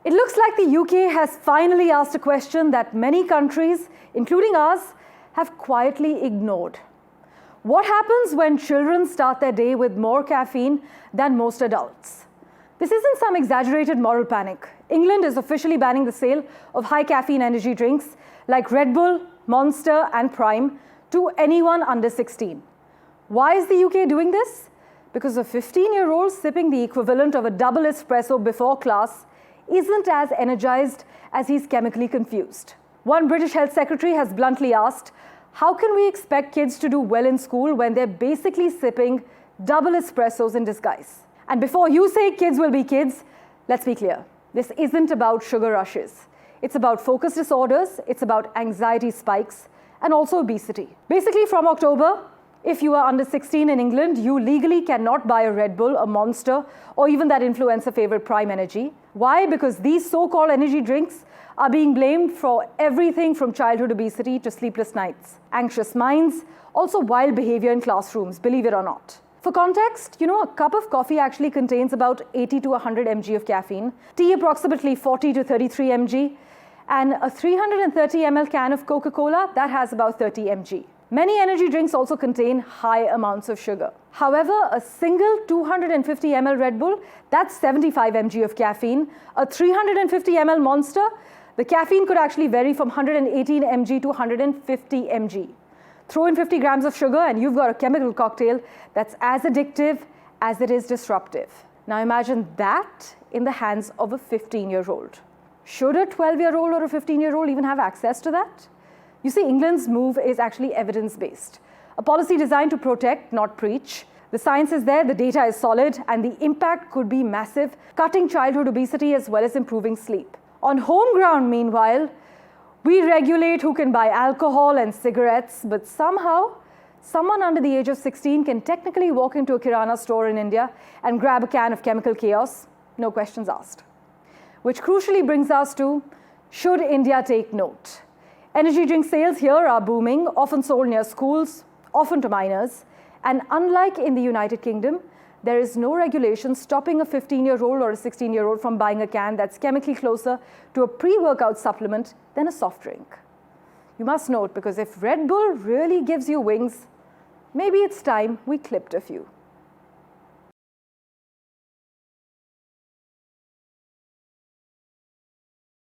It looks like the UK has finally asked a question that many countries, including ours, have quietly ignored. What happens when children start their day with more caffeine than most adults? This isn't some exaggerated moral panic. England is officially banning the sale of high-caffeine energy drinks like Red Bull, Monster and Prime to anyone under 16. Why is the UK doing this? Because a 15-year-old sipping the equivalent of a double espresso before class isn't as energized as he's chemically confused. One British health secretary has bluntly asked, how can we expect kids to do well in school when they're basically sipping double espressos in disguise? And before you say kids will be kids, let's be clear. This isn't about sugar rushes. It's about focus disorders, it's about anxiety spikes, and also obesity. Basically, from October, if you are under 16 in England, you legally cannot buy a Red Bull, a Monster, or even that influencer favorite Prime Energy. Why? Because these so-called energy drinks are being blamed for everything from childhood obesity to sleepless nights, anxious minds, also wild behavior in classrooms, believe it or not. For context, a cup of coffee actually contains about 80 to 100 mg of caffeine, tea approximately 40 to 33 mg, and a 330 ml can of Coca-Cola that has about 30 mg. Many energy drinks also contain high amounts of sugar. However, a single 250 ml Red Bull, that's 75 mg of caffeine. A 350 ml Monster, the caffeine could actually vary from 118 mg to 150 mg. Throw in 50 grams of sugar and you've got a chemical cocktail that's as addictive as it is disruptive. Now imagine that in the hands of a 15-year-old. Should a 12-year-old or a 15-year-old even have access to that? You see, England's move is actually evidence-based. A policy designed to protect, not preach. The science is there, the data is solid, and the impact could be massive, cutting childhood obesity as well as improving sleep. On home ground, meanwhile, we regulate who can buy alcohol and cigarettes, but somehow, someone under the age of 16 can technically walk into a Kirana store in India and grab a can of chemical chaos, no questions asked. Which crucially brings us to, should India take note? Energy drink sales here are booming, often sold near schools, often to minors, and unlike in the United Kingdom, there is no regulation stopping a 15-year-old or a 16-year-old from buying a can that's chemically closer to a pre-workout supplement than a soft drink. You must note, because if Red Bull really gives you wings, maybe it's time we clipped a few.